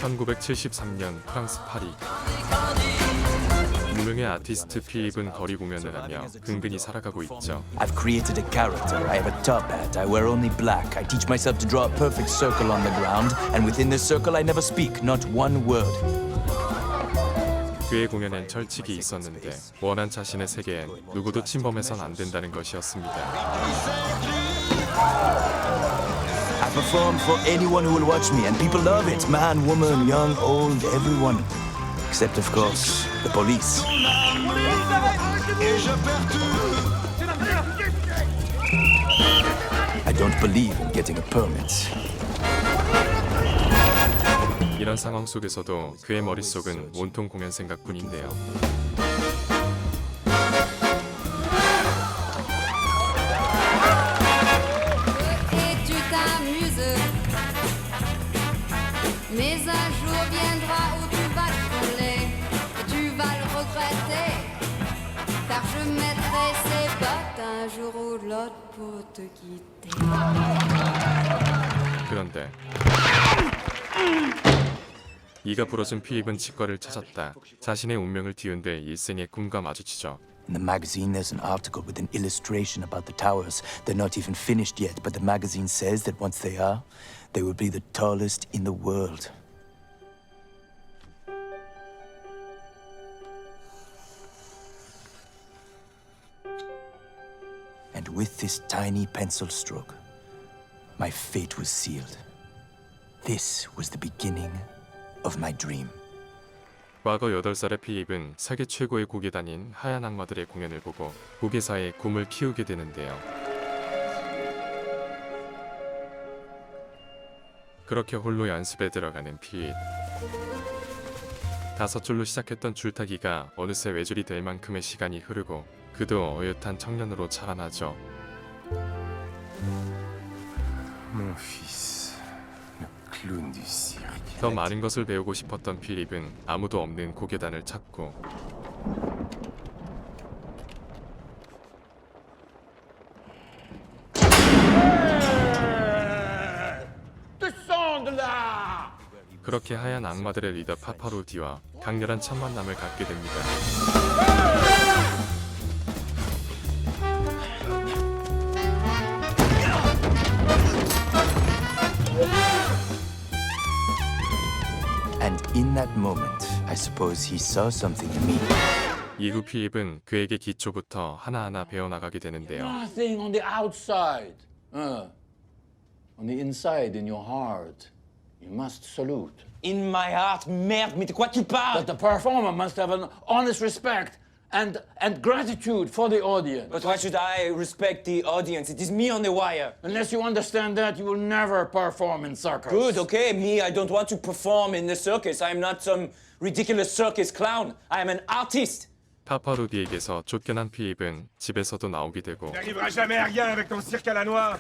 1973년 프랑스 파리. 무명의 아티스트 필립은 거리 공연을 하며 근근히 살아가고 있죠. I've created a character. I have a top hat. I wear only black. I teach myself to draw a perfect circle on the ground, and within this circle I never speak, not one word. 그의 공연엔 철칙이 있었는데 원한 자신의 세계엔 누구도 침범해선 안 된다는 것이었습니다. I perform for anyone who will watch me, and people love it. Man, woman, young, old, everyone. Except, of course, the police. I don't believe in getting a permit. 이런 상황 속에서도 그의 머릿속은 온통 공연 생각뿐인데요. Mais un jour viendra où tu vas trembler et tu vas le regretter, car je mettrai ces bottes un jour ou l'autre pour te quitter. 그런데 이가 부러진 필립은 치과를 찾았다. 자신의 운명을 뒤흔들 일생의 꿈과 마주치죠. In the magazine, there's an article with an illustration about the towers. They're not even finished yet, but the magazine says that once they are, they will be the tallest in the world. And with this tiny pencil stroke, my fate was sealed. This was the beginning of my dream. 과거 8살의 필립은 세계 최고의 고계단인 하얀 악마들의 공연을 보고 고계사의 꿈을 키우게 되는데요. 그렇게 홀로 연습에 들어가는 필립. 5줄로 시작했던 줄타기가 어느새 외줄이 될 만큼의 시간이 흐르고 그도 어엿한 청년으로 자라나죠. Mon fils, le clown du cirque. 더 많은 것을 배우고 싶었던 필립은 아무도 없는 고계단을 찾고 그렇게 하얀 악마들의 리더 파파로디와 강렬한 첫 만남을 갖게 됩니다. And in that moment, I suppose he saw something in me. 이후 필립은 그에게 기초부터 하나하나 배워나가게 되는데요. Nothing on the outside. On the inside, in your heart, you must salute. In my heart, merde, mais de quoi tu parles? But the performer must have an honest respect and gratitude for the audience. But why should I respect the audience? It is me on the wire. Unless you understand that, you will never perform in circus. Good, okay, me, I don't want to perform in the circus. I am not some ridiculous circus clown. I am an artist. 파파로디에게서 쫓겨난 필립은 집에서도 나오게 되고 N'arriveras jamais à rien avec ton cirque à la noix.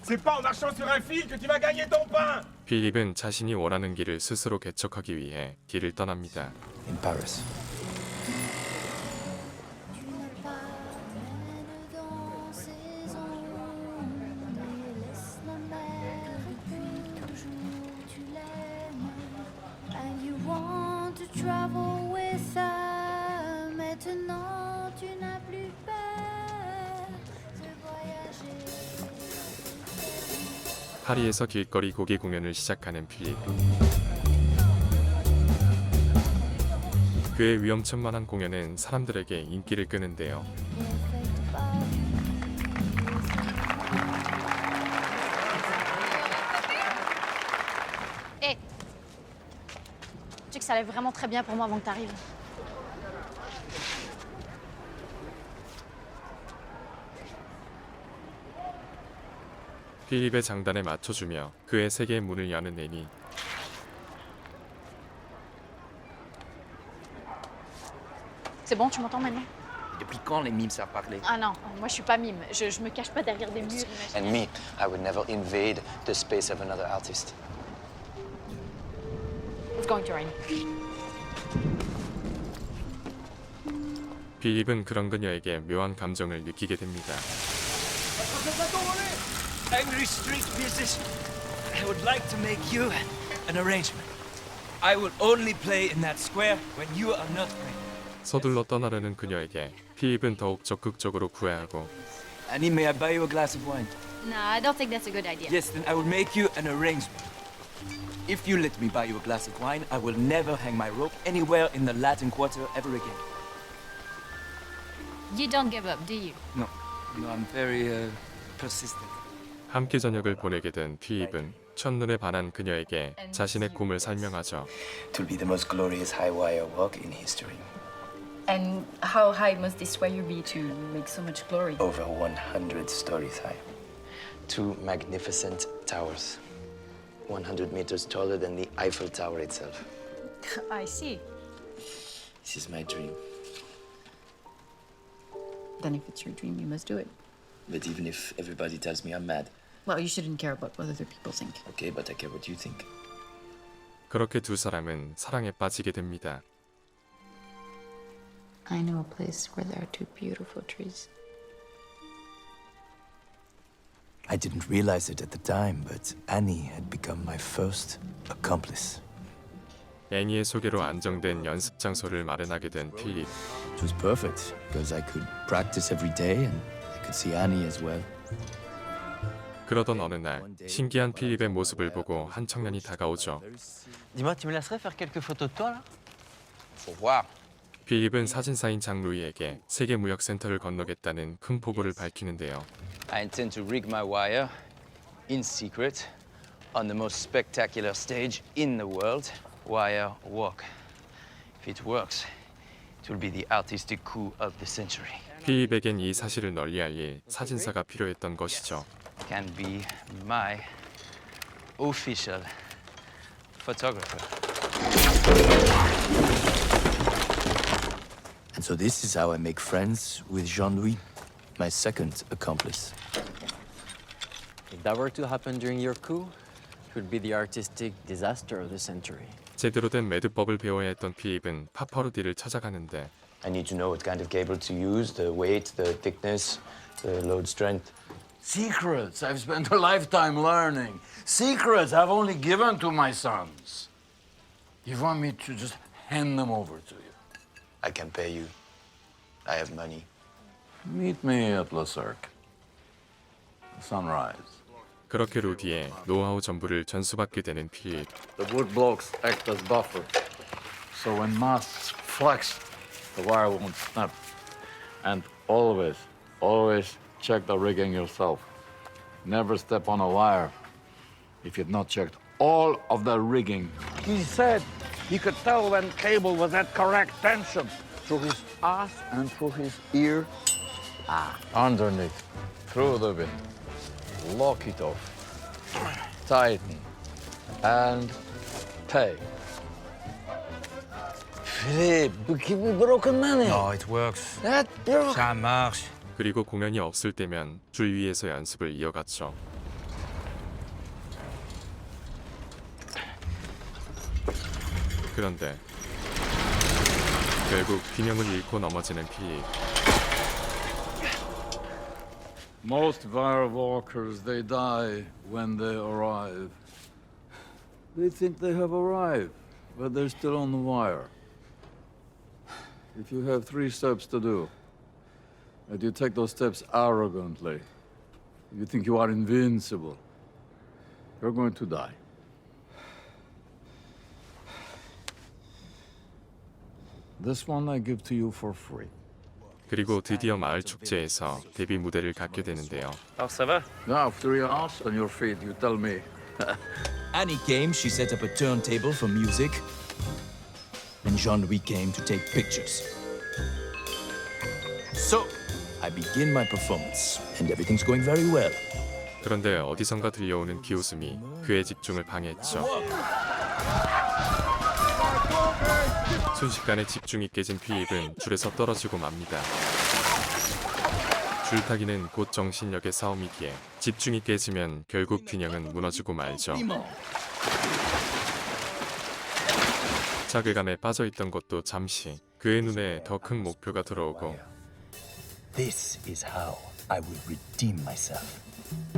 C'est pas en marchant sur un fil que tu vas gagner ton pain. 필립은 자신이 원하는 길을 스스로 개척하기 위해 길을 떠납니다. In Paris. 파리에서 길거리 고개 공연을 시작하는 필립. 그의 위험천만한 공연은 사람들에게 인기를 끄는데요. Hé, tu sais que ça allait vraiment très bien pour moi avant que t'arrives. 필립의 장단에 맞춰주며 그의 세계의 문을 여는 애니. C'est bon, tu m'entends maintenant? Depuis quand les mimes savent parler? Ah non, moi je suis pas mime. Je me cache pas derrière des murs. And me, I would never invade the space of another artist. It's going to rain. 필립은 그런 그녀에게 묘한 감정을 느끼게 됩니다. Angry street musician. I would like to make you an arrangement. I will only play in that square when you are not playing. 서둘러 떠나려는 그녀에게 피입은 더욱 적극적으로 구애하고 Annie, may I buy you a glass of wine? No, I don't think that's a good idea. Yes, then I will make you an arrangement. If you let me buy you a glass of wine, I will never hang my rope anywhere in the Latin Quarter ever again. You don't give up, do you? No, I'm very persistent. 함께 저녁을 보내게 된 피입은 첫눈에 반한 그녀에게 자신의 꿈을 설명하죠. It will be the most glorious high wire walk in history. And how high must this wire be to make so much glory? Over 100 stories high. 2 magnificent towers, 100 meters taller than the Eiffel Tower itself. I see. This is my dream. Then if it's your dream, you must do it. But even if everybody tells me I'm mad, Well, you shouldn't care about what other people think. okay, but I care what you think. 그렇게 두 사람은 사랑에 빠지게 됩니다. I know a place where there are 2 beautiful trees. I didn't realize it at the time, but Annie had become my first accomplice. 애니의 소개로 안정된 연습 장소를 마련하게 된 필립. It was perfect because I could practice every day and I could see Annie as well. 그러던 어느 날 신기한 필립의 모습을 보고 한 청년이 다가오죠. Dis-moi, tu me laisserais faire quelques photos de toi là? Faut voir. 필립은 사진사인 장 루이에게 세계무역센터를 건너겠다는 큰 포부를 밝히는데요. I intend to rig my wire in secret on the most spectacular stage in the world, wire walk. If it works, it will be the artistic coup of the century. 필립에겐 이 사실을 널리 알릴 사진사가 필요했던 것이죠. Can be my official photographer. And so this is how I make friends with Jean-Louis, my second accomplice. If that were to happen during your coup, it would be the artistic disaster of the century. 제대로 된 매듭법을 배워야 했던 필립은 파퍼루디를 찾아가는데 I need to know what kind of cable to use, the weight, the thickness, the load strength. Secrets I've spent a lifetime learning. Secrets I've only given to my sons. You want me to just hand them over to you? I can pay you. I have money. Meet me at Le Cirque. Sunrise. 그렇게 루디의 노하우 전부를 전수받게 되는 필립. The wood blocks act as buffer. So when masts flex, the wire won't snap. And always check the rigging yourself. Never step on a wire if you've not checked all of the rigging. He said he could tell when cable was at correct tension through his ass and through his ear. Underneath, through the wind. Lock it off. Tighten. And pay. Philippe, keep me broken money. No, it works. That broke. Ça marche. 그리고 공연이 없을 때면 줄 위에서 연습을 이어갔죠. 그런데 결국 균형을 잃고 넘어지는 필립. Most wire walkers, they die when they arrive. They think they have arrived, but they're still on the wire. If you have 3 steps to do, and you take those steps arrogantly, you think you are invincible, you're going to die. This one I give to you for free. 그리고 드디어 마을 축제에서 데뷔 무대를 갖게 되는데요. Ça va? Now, after your ass on your feet, you tell me. Annie came, she set up a turntable for music. And Jean-Louis came to take pictures. So, I begin my performance, and everything's going very well. 그런데 어디선가 들려오는 비웃음이 그의 집중을 방해했죠. 순식간에 집중이 깨진 필립은 줄에서 떨어지고 맙니다. 줄타기는 곧 정신력의 싸움이기에 집중이 깨지면 결국 균형은 무너지고 말죠. 자괴감에 빠져있던 것도 잠시 그의 눈에 더 큰 목표가 들어오고 This is how I will redeem myself.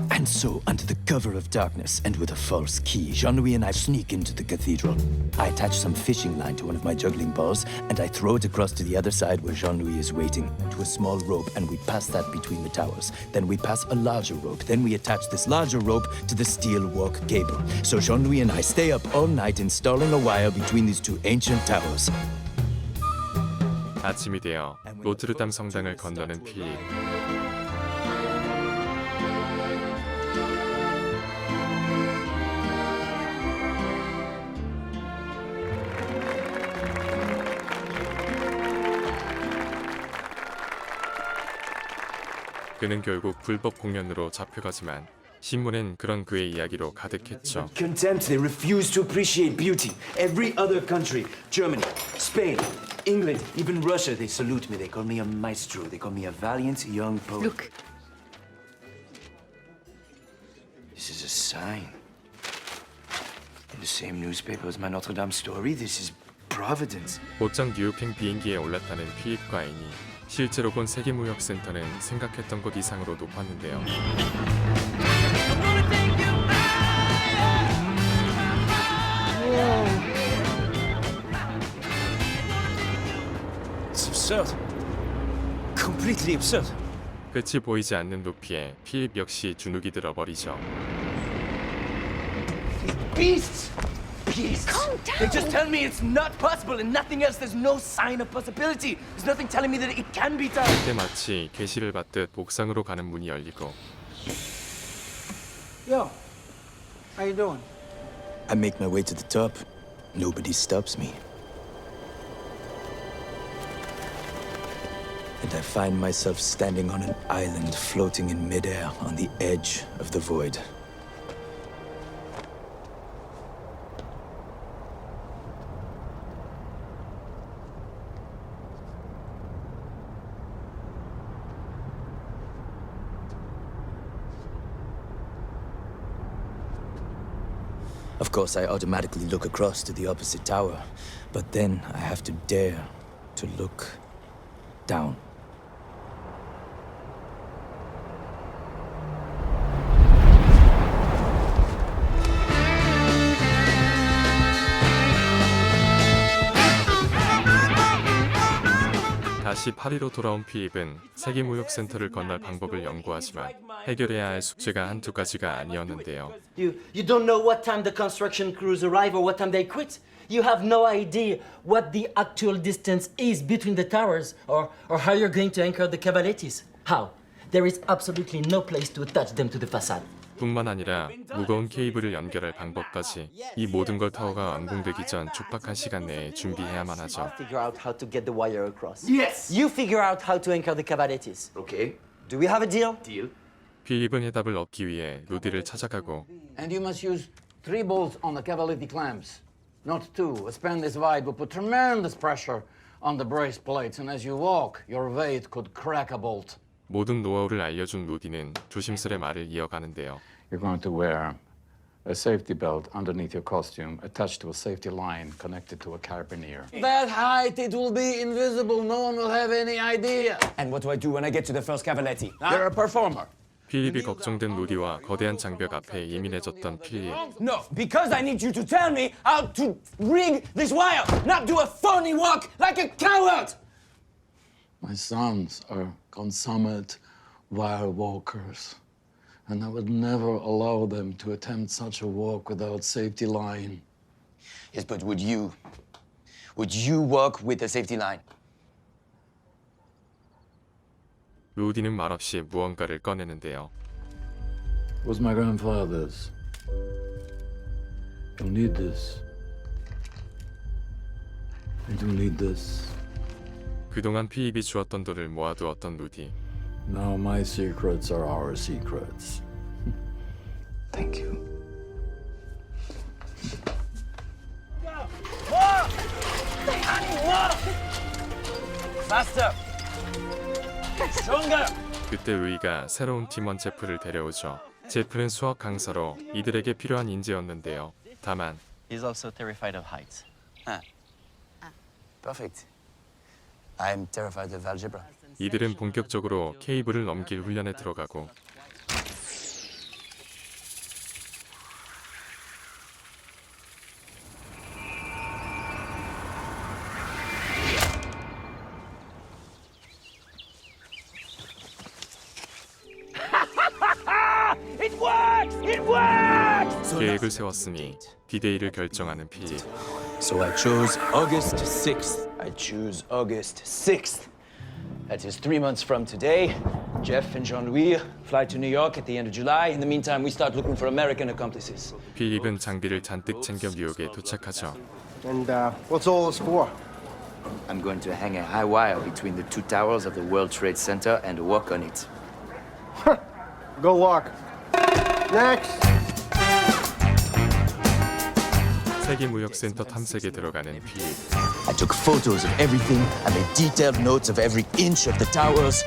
And so, under the cover of darkness and with a false key, Jean-Louis and I sneak into the cathedral. I attach some fishing line to one of my juggling balls, and I throw it across to the other side where Jean-Louis is waiting, to a small rope, and we pass that between the towers. Then we pass a larger rope. Then we attach this larger rope to the steel walk cable. So Jean-Louis and I stay up all night installing a wire between these two ancient towers. 아침이 되어 노트르담 성당을 건너는 필립. 그는 결국 불법 공연으로 잡혀가지만 신문엔 그런 그의 이야기로 가득했죠. Contempt, they refuse to appreciate beauty. Every other country, Germany, Spain, England, even Russia, they salute me. They call me a maestro. They call me a valiant young poet. Look. This is a sign. In the same newspaper as my Notre Dame story, this is Providence. 곧장 뉴욕행 비행기에 올랐다는 필립과 애니. 실제로 본 세계무역센터는 생각했던 것 이상으로 높았는데요. It's absurd. Completely absurd. 끝이 보이지 않는 높이에 필립 역시 주눅이 들어버리죠. Beasts! Beasts! Calm down! They just tell me it's not possible and nothing else. There's no sign of possibility. There's nothing telling me that it can be done. 그때 마치 계시를 받듯 옥상으로 가는 문이 열리고 Yo, how you doing? I make my way to the top. Nobody stops me. And I find myself standing on an island floating in midair on the edge of the void. Of course, I automatically look across to the opposite tower, but then I have to dare to look down. 다시 파리로 돌아온 필립은 세계무역센터를 건널 방법을 연구하지만 해결해야 할 숙제가 한두 가지가 아니었는데요. You don't know what time the construction crews arrive or what time they quit. You have no idea what the actual distance is between the towers or how you're going to anchor the cavalettes. How? There is absolutely no place to attach them to the facade. 뿐만 아니라 무거운 케이블을 연결할 방법까지 이 모든 걸 타워가 완공되기 전 촉박한 시간 내에 준비해야만 하죠. Figure out how to get the wire across. Yes! You figure out how to anchor the cavalettes. Okay. Do we have a deal? Deal. 필립은 해답을 얻기 위해 루디를 찾아가고 And you must use 3 bolts on the cavaletti clamps, not 2. A span this wide will put tremendous pressure on the brace plates, and as you walk, your weight could crack a bolt. 모든 노하우를 알려준 루디는 조심스레 말을 이어가는데요. You're going to wear a safety belt underneath your costume attached to a safety line connected to a carabiner. That height, it will be invisible. No one will have any idea. And what do I do when I get to the first cavaletti? You're a performer. 필립이 걱정된 루디와 거대한 장벽 앞에 예민해졌던 필립. No, because I need you to tell me how to rig this wire, not do a phony walk like a coward! My sons are consummate wire walkers, and I would never allow them to attempt such a walk without safety line. Yes, but would you work with a safety line? 루디는 말없이 무언가를 꺼내는데요. It was my grandfather's. You'll need this. And you'll need this. 그동안 필립이 주었던 돈을 모아두었던 루디. Now my secrets are our secrets. Thank you. Faster! Stronger! 그때 루이가 새로운 팀원 제프를 데려오죠. 제프는 수학 강사로 이들에게 필요한 인재였는데요. 다만 He's also terrified of heights. Perfect. I'm terrified of algebra. 이들은 본격적으로 케이블을 넘길 훈련에 들어가고 계획을 세웠으니 디데이를 결정하는 필립. So I chose August 6th. I choose August 6th. That is 3 months from today. Jeff and Jean-Louis fly to New York at the end of July. In the meantime, we start looking for American accomplices. 필립은 장비를 잔뜩 챙겨 뉴욕에 도착하죠. And what's all this for? I'm going to hang a high wire between the two towers of the World Trade Center and walk on it. Go walk. Next. 세계무역센터 탐색에 들어가는 필립. I took photos of everything. I made detailed notes of every inch of the towers.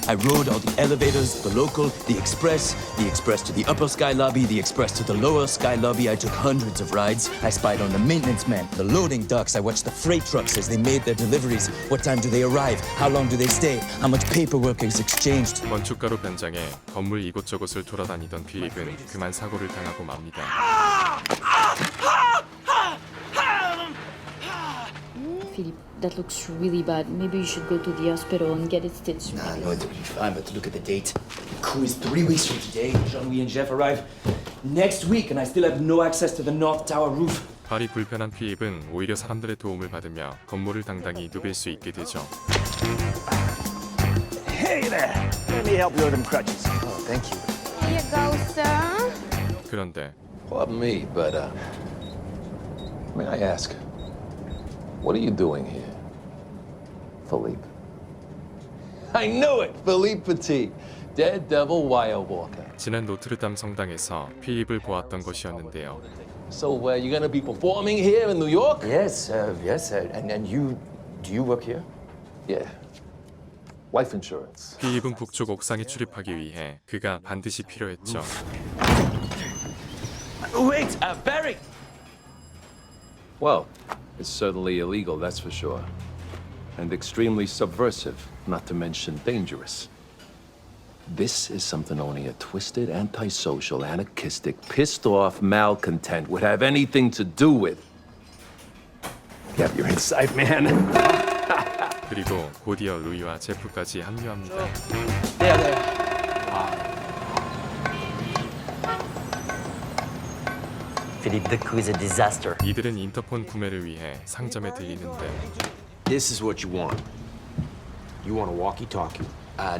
I rode all the elevators, the local, the express to the upper sky lobby, the express to the lower sky lobby. I took hundreds of rides. I spied on the maintenance man, the loading docks. I watched the freight trucks as they made their deliveries. What time do they arrive? How long do they stay? How much paperwork is exchanged? 건축가로 변장해 건물 이곳저곳을 돌아다니던 필립은 그만 사고를 당하고 맙니다. Philippe, that looks really bad. Maybe you should go to the hospital and get it stitched. No, it'll be fine, but look at the date. The coup is 3 weeks from today. Jean-Louis and Jeff arrive next week, and I still have no access to the North Tower roof. 발이 불편한 필립은 오히려 사람들의 도움을 받으며 건물을 당당히 누빌 수 있게 되죠. Hey there. Let me help you with them crutches. Oh, thank you. Here you go, sir. 그런데 Pardon me, but may I ask, what are you doing here, Philippe? I knew it, Philippe Petit, Daredevil Wire Walker. 지난 노트르담 성당에서 필립을 보았던 것이었는데요. So, you're gonna be performing here in New York? Yes. And you, do you work here? Yeah. Life insurance. 필립은 북쪽 옥상에 출입하기 위해 그가 반드시 필요했죠. Wait, Barry! Well, it's certainly illegal, that's for sure. And extremely subversive, not to mention dangerous. This is something only a twisted, antisocial, anarchistic, pissed-off malcontent would have anything to do with. Yep, you're inside, man. 그리고 곧이어 루이와 제프까지 합류합니다. Philippe, the coup is a disaster. 이들은 인터폰 구매를 위해 상점에 들리는데 This is what you want. You want a walkie-talkie.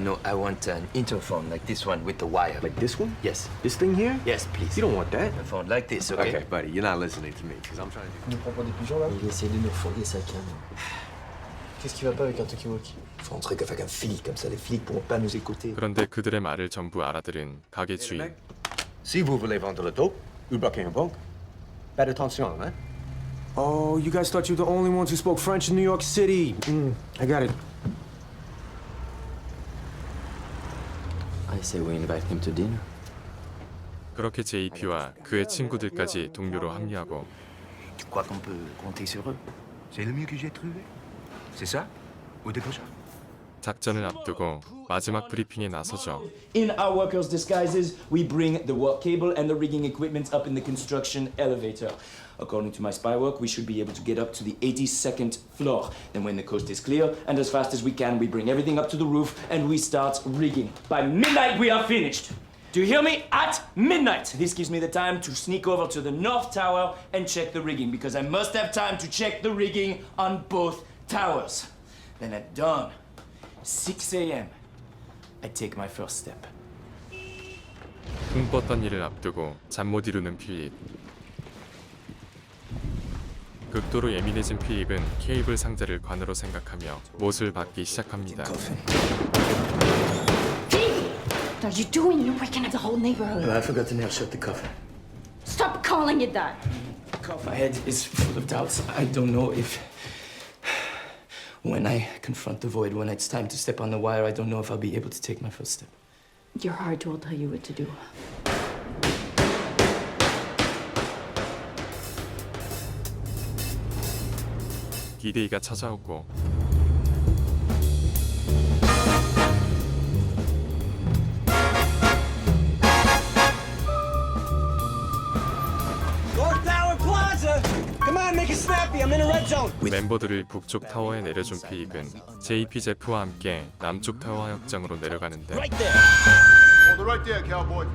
No, I want an interphone like this one with the wire. Like this one? Yes. This thing here? Yes, please. You don't want that. A phone like this, okay? Okay, buddy, you're not listening to me, because I'm trying to do... Tu prends pour des pigeons, là? Il essaie de nous fourguer sa canne. Qu'est-ce qui va pas avec un talkie-walkie? Faut un truc avec un fil, comme ça les flics pourront pas nous écouter. 그런데 그들의 말을 전부 알아들은 가게 주인. Si vous voulez vendre le dope, ou bloquer un banque, pas de tension, hein? Oh, you guys thought you were the only ones who spoke French in New York City. I got it. I say we invite him to dinner. 그렇게 JP와 그의 친구들까지 동료로 합류하고 Tu crois qu'on peut compter sur eux? C'est le mieux que j'ai trouvé. C'est ça? Ou des poches? 작전을 앞두고 마지막 브리핑에 나서죠. In our workers' disguises, we bring the work cable and the rigging equipment up in the construction elevator. According to my spy work, we should be able to get up to the 82nd floor. Then when the coast is clear, and as fast as we can, we bring everything up to the roof and we start rigging. By midnight, we are finished. Do you hear me? At midnight. This gives me the time to sneak over to the North Tower and check the rigging, because I must have time to check the rigging on both towers. Then at dawn, 6 a.m., I take my first step. 꿈꿨던 일을 앞두고 잠 못 이루는 필립. 극도로 예민해진 필립은 케이블 상자를 관으로 생각하며 못을 받기 시작합니다. What are you doing? You're waking up the whole neighborhood. I forgot to nail shut the coffin. Stop calling it that. My head is full of doubts. I don't know if... When I confront the void, when it's time to step on the wire, I don't know if I'll be able to take my first step. Your heart will tell you what to do. D-Day가 찾아오고 North Tower Plaza! Come on, make it snappy. I'm in a red zone. 멤버들을 북쪽 타워에 내려준 필립은 JP 제프와 함께 남쪽 타워 하역장으로 내려가는데 Right there. Hold it right there, cowboy.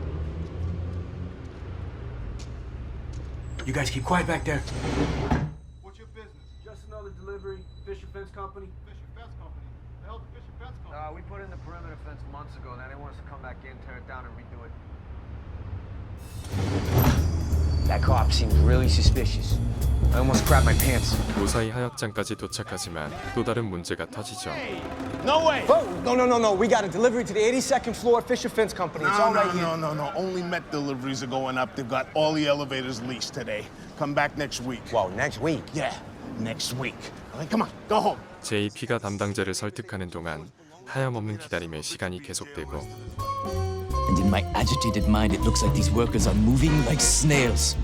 You guys keep quiet back there. What's your business? Just another delivery. Fisher Fence Company. Fisher Fence Company. The hell, the Fisher Fence Company. We put in the perimeter fence months ago. Now they want us to come back in, tear it down, and redo it. That cop seems really suspicious. I almost crapped my pants. 무사히 하역장까지 도착하지만 또 다른 문제가 터지죠. No way! Oh, no. We got a delivery to the 82nd floor Fisher Fence Company. It's all right here. No. Only Met deliveries are going up. They've got all the elevators leased today. Come back next week. Whoa, next week? Yeah, next week. All right, come on, go home. JP가 담당자를 설득하는 동안 하염없는 기다림의 시간이 계속되고 And in my agitated mind, it looks like these workers are moving like snails.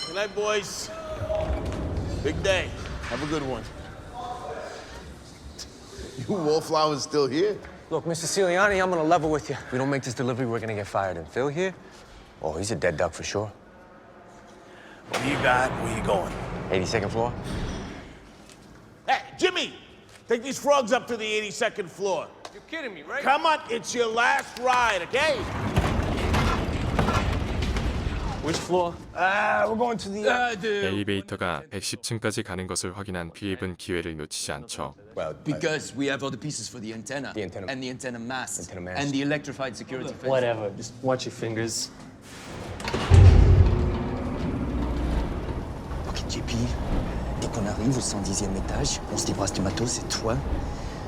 Good night, boys. Big day. Have a good one. You wallflowers still here? Look, Mr. Ciliani, I'm gonna level with you. If we don't make this delivery, we're gonna get fired. And Phil here? Oh, he's a dead duck for sure. What do you got? Where you going? 82nd floor? Hey, Jimmy! Take these frogs up to the 82nd floor. You're kidding me, right? Come on, it's your last ride, okay? Which floor? We're going to the... 엘리베이터가 110층까지 가는 것을 확인한 필립은 기회를 놓치지 않죠. Well, because we have all the pieces for the antenna. The antenna. And the antenna mast. Antenna mast. And the electrified security fence. Whatever, just watch your fingers. Ok, JP. Dès qu'on arrive au 110e étage, on se débarrasse du matos, c'est toi.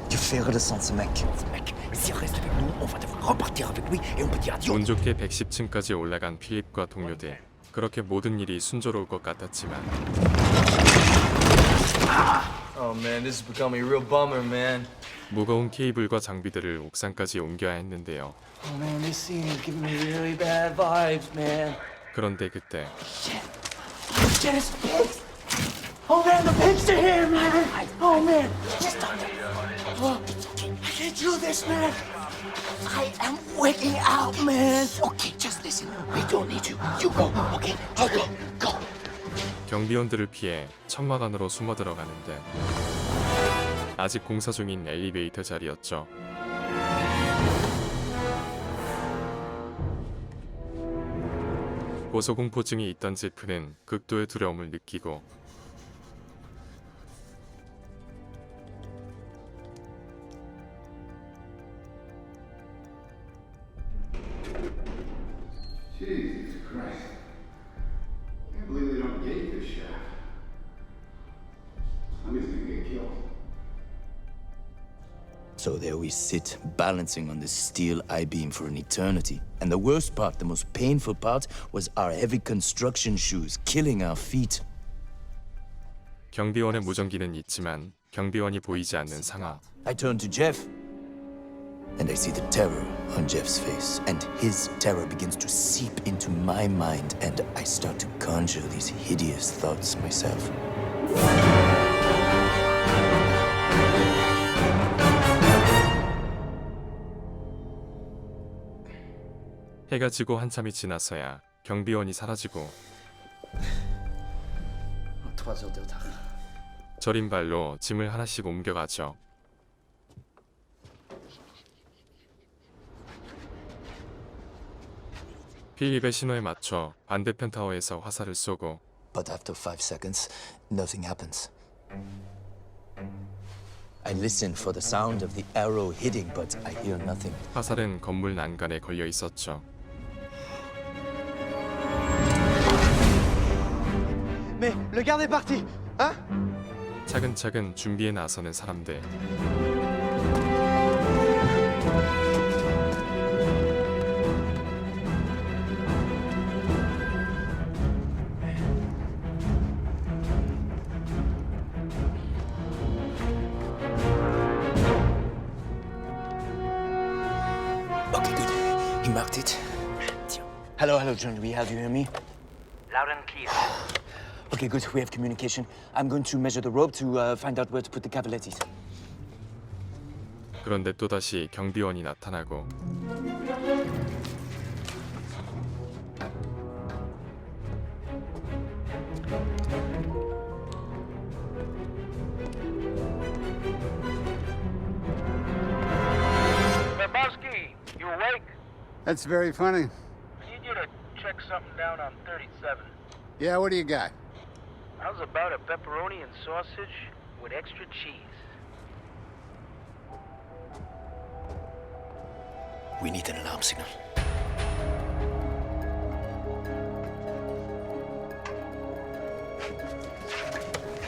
Tu fais redescendre ce mec. Ce mec, s'il reste avec nous, on va devoir repartir avec lui et on peut dire adieu. 운 좋게 110층까지 올라간 필립과 동료들. 그렇게 모든 일이 순조로울 것 같았지만 Oh man, this is becoming a real bummer, man. 무거운 케이블과 장비들을 옥상까지 옮겨야 했는데요. Oh man, this scene is giving me really bad vibes, man. 그런데 그때 Just pigs! Oh man, the pigs are here, man! Oh man! Just don't. Oh, I can't do this, man! I am wigging out, man! Okay, just listen. We don't need you. You go, okay? You go, go. 경비원들을 피해 천막 안으로 숨어 들어가는데 아직 공사 중인 엘리베이터 자리였죠. 고소공포증이 있던 제프는 극도의 두려움을 느끼고 Jesus Christ. I can't believe they don't gate this shaft. Somebody's gonna get killed. So there we sit, balancing on this steel I-beam for an eternity. And the worst part, the most painful part, was our heavy construction shoes killing our feet. 경비원의 무전기는 있지만 경비원이 보이지 않는 상황. I turn to Jeff, and I see the terror on Jeff's face. And his terror begins to seep into my mind, and I start to conjure these hideous thoughts myself. 해가 지고 한참이 지나서야 경비원이 사라지고 3 heures de retard. 저린 발로 짐을 하나씩 옮겨가죠. 필립의 신호에 맞춰 반대편 타워에서 화살을 쏘고 But after 5 seconds, nothing happens. I listen for the sound of the arrow hitting, but I hear nothing. 화살은 건물 난간에 걸려 있었죠. Mais le garde est parti, hein? 차근차근 준비에 나서는 사람들. Okay, good. He marked it. Hello, John Louis, how do you hear me? Loud and clear. Okay, good, we have communication. I'm going to measure the rope to find out where to put the cavalettis. 그런데 또다시 경비원이 나타나고 Lebowski, you awake? That's very funny. I need you to check something down on 37. Yeah, what do you got? How's about a pepperoni and sausage with extra cheese? We need an alarm signal.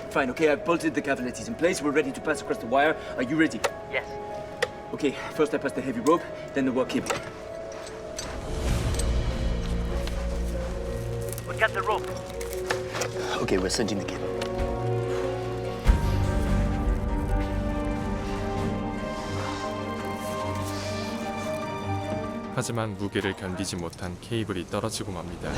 Fine, okay, I've bolted the cavalities in place. We're ready to pass across the wire. Are you ready? Yes. Okay, first I pass the heavy rope, then the work cable. We got the rope. Okay, we're sending the cable. 하지만 무게를 견디지 못한 케이블이 떨어지고 맙니다.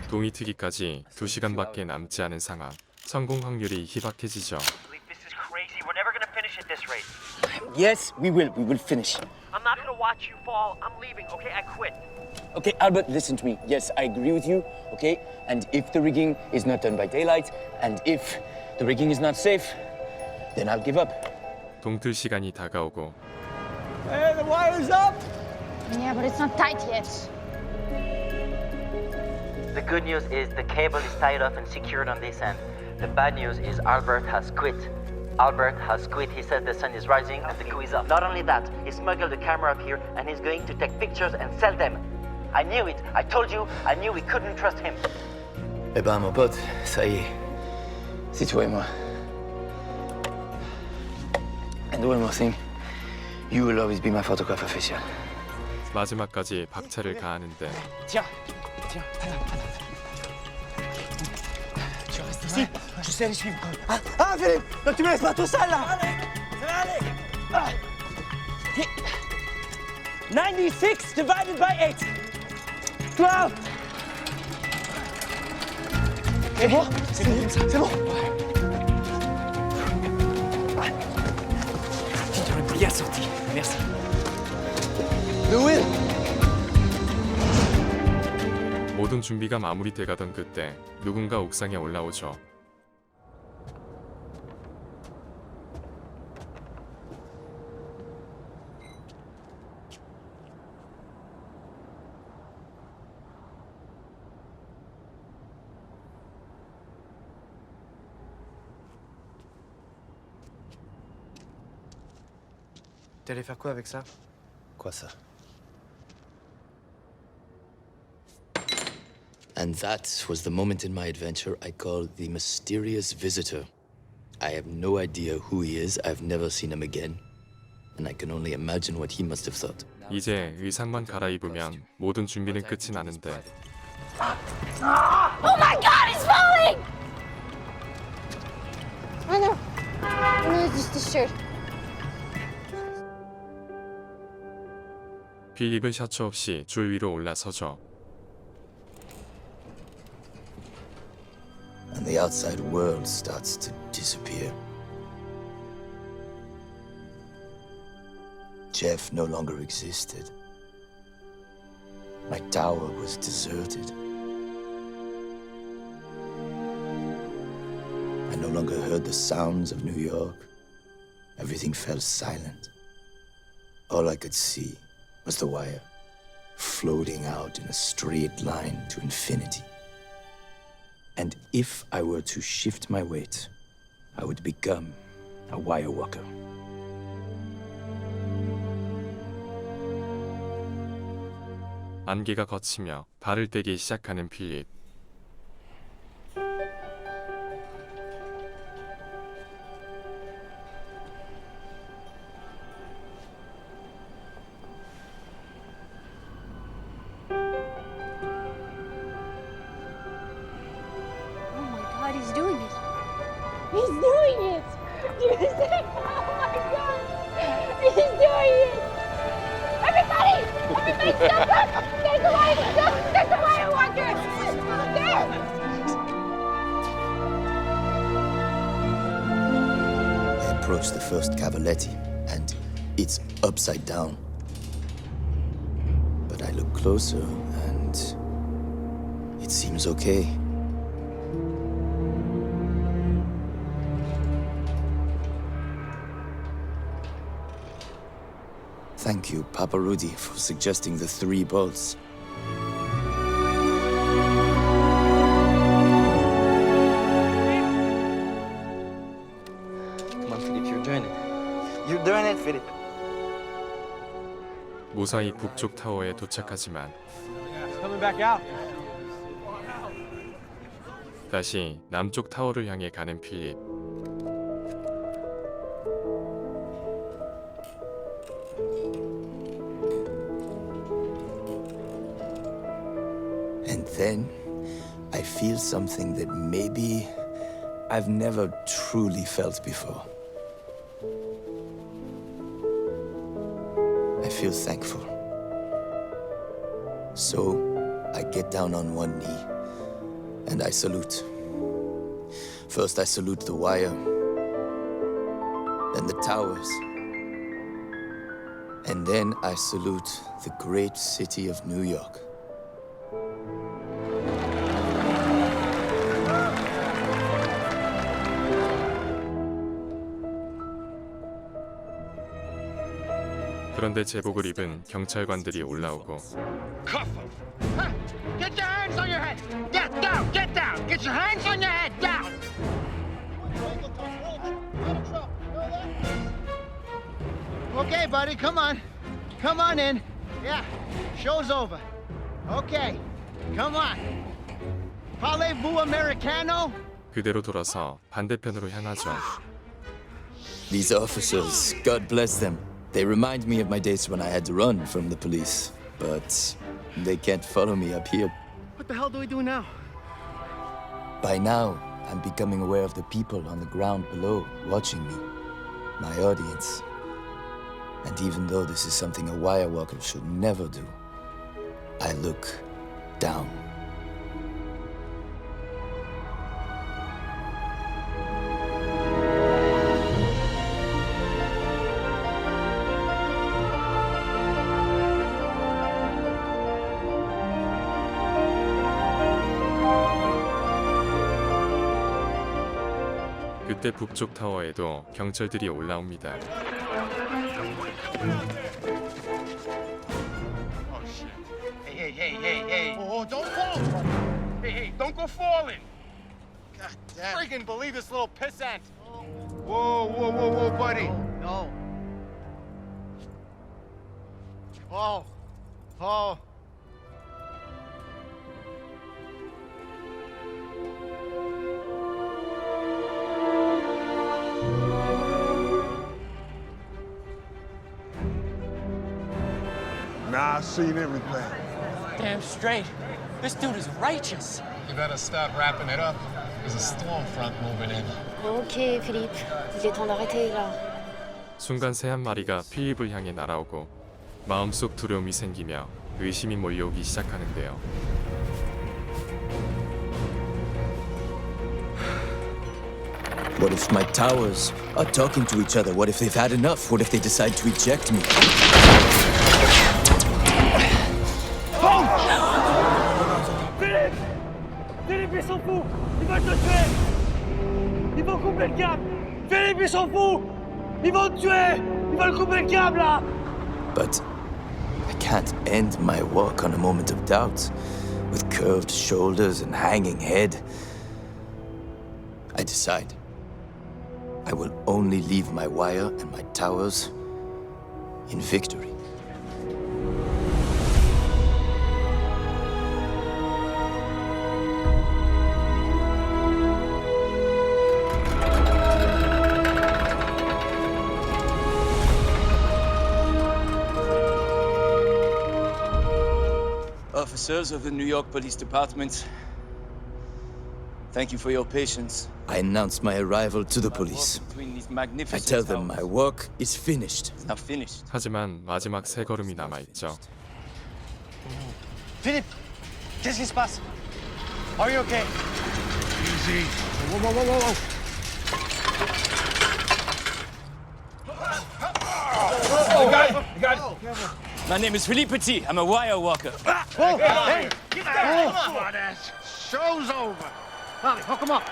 동이 트기까지 2시간밖에 남지 않은 상황. 성공 확률이 희박해지죠. We're never gonna finish at this rate. Yes, we will. We will finish. I'm not gonna watch you fall. I'm leaving, okay? I quit. Okay, Albert, listen to me. Yes, I agree with you, okay? And if the rigging is not done by daylight, and if the rigging is not safe, then I'll give up. 동틀 시간이 다가오고 Hey, the wire's up! Yeah, but it's not tight yet. The good news is the cable is tied off and secured on this end. The bad news is Albert has quit. Albert has quit. He said the sun is rising and the coup is off. Not only that, he smuggled the camera up here and he's going to take pictures and sell them. I knew it. I told you. I knew we couldn't trust him. Eh ben, mon pote, ça y est. C'est toi et moi. And one more thing. You will always be my photographer official. 마지막까지 박차를 가하는데 Tiens, tiens, tu restes ici, je sais les suivre. Ah, Philippe, donc tu me laisses pas tout seul là. Allez, allez. 96 divided by 8. 12. C'est bon, c'est bon, c'est bon. Tu t'aurais bien sorti, merci. Louis. 모든 준비가 마무리돼가던 그때 누군가 옥상에 올라오죠. T'es allé faire quoi avec ça? Quoi ça? And that was the moment in my adventure I call the mysterious visitor. I have no idea who he is. I've never seen him again. And I can only imagine what he must have thought. 이제 의상만 갈아입으면 모든 준비는 끝이 나는데 Oh my god, he's falling! Oh no. No, it's just the shirt. 필립은 셔츠 없이 줄 위로 올라서죠. And the outside world starts to disappear. Jeff no longer existed. My tower was deserted. I no longer heard the sounds of New York. Everything fell silent. All I could see was the wire, floating out in a straight line to infinity. And if I were to shift my weight, I would become a wire walker. 안개가 걷히며 발을 떼기 시작하는 필립. He's doing it. He's doing it. Do you see? Oh my god. He's doing it. Everybody! Everybody stop up! There's a wire! There's a wire walker! There! approach the first cavaletti, and it's upside down. But I look closer, and it seems okay. Thank you, Papa Rudy, for suggesting the 3 bolts. Come on, Philip, you're doing it. You're doing it, Philip. 무사히 북쪽 타워에 도착하지만 Coming back out. 다시 남쪽 타워를 향해 가는 필립. And then I feel something that maybe I've never truly felt before. I feel thankful. So I get down on one knee and I salute. First I salute the wire, then the towers, and then I salute the great city of New York. 그런데 제복을 입은 경찰관들이 올라오고 Cuff him. Huh. Get your hands on your head. Get down. Get down. Get your hands on your head. Down. Okay, buddy, come on. Come on in. Yeah, show's over. Okay, come on. Parlez-vous americano? 그대로 돌아서 반대편으로 향하죠. These officers, God bless them. They remind me of my days when I had to run from the police. But they can't follow me up here. What the hell do we do now? By now, I'm becoming aware of the people on the ground below watching me. My audience. And even though this is something a wire walker should never do, I look down. 그때 북쪽 타워에도 경찰들이 올라옵니다. Oh shit. Hey. Oh, don't fall. Hey, don't go falling. God damn. Freaking believe this little pissant. Whoa, buddy. No. Oh. Nah, I've seen everything. Damn straight. This dude is righteous. You better start wrapping it up. There's a storm front moving in. Ok, Philippe. Il est temps d'arrêter là. 순간 새 한 마리가 필립을 향해 날아오고 마음속 두려움이 생기며 의심이 몰려오기 시작하는데요. What if my towers are talking to each other? What if they've had enough? What if they decide to eject me? Philippe, il s'en fout. Ils veulent te tuer. Ils vont couper le câble. Philippe, il s'en fout. Ils vont te tuer. Ils veulent couper le câble, là. But I can't end my walk on a moment of doubt. With curved shoulders and hanging head. I decide. I will only leave my wire and my towers in victory. Officers of the New York Police Department, thank you for your patience. I announce my arrival to the police. I tell them my work is finished. It's not finished. 하지만 마지막 세 걸음이 남아있죠. Philippe, qu'est-ce qui se passe? Are you okay? Easy. Whoa. My name is Philippe Petit. I'm a wire walker. Hey, get down! Come on, show's over. Holly, hook him up.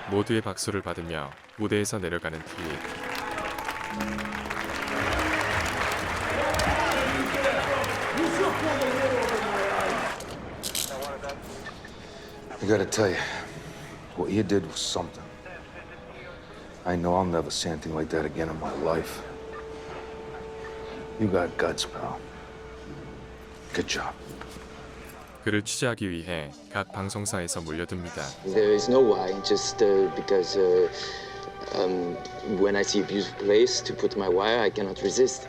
모두의 박수를 받으며 무대에서 내려가는 티. I gotta tell you, what you did was something. I know I'll never see anything like that again in my life. You got guts, pal. Good job. 그를 취재하기 위해 각 방송사에서 몰려듭니다. There is no why, just because when I see a beautiful place to put my wire, I cannot resist.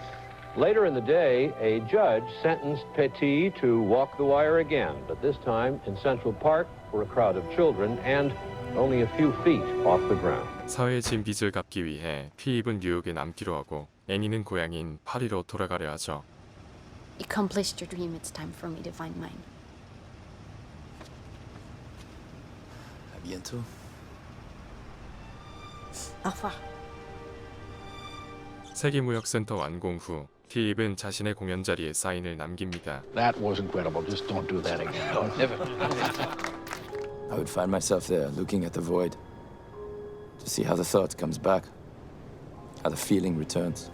Later in the day, a judge sentenced Petit to walk the wire again, but this time in Central Park for a crowd of children and only a few feet off the ground. 사회의 진 빚을 갚기 위해 피입은 뉴욕에 남기로 하고 애니는 고향인 파리로 돌아가려 하죠. You accomplished your dream. It's time for me to find mine. À bientôt. Au revoir. 세계무역센터 완공 후 피입은 자신의 공연 자리에 사인을 남깁니다. That was incredible. Just don't do that again. Never. I would find myself there, looking at the void, to see how the thought comes back, how the feeling returns.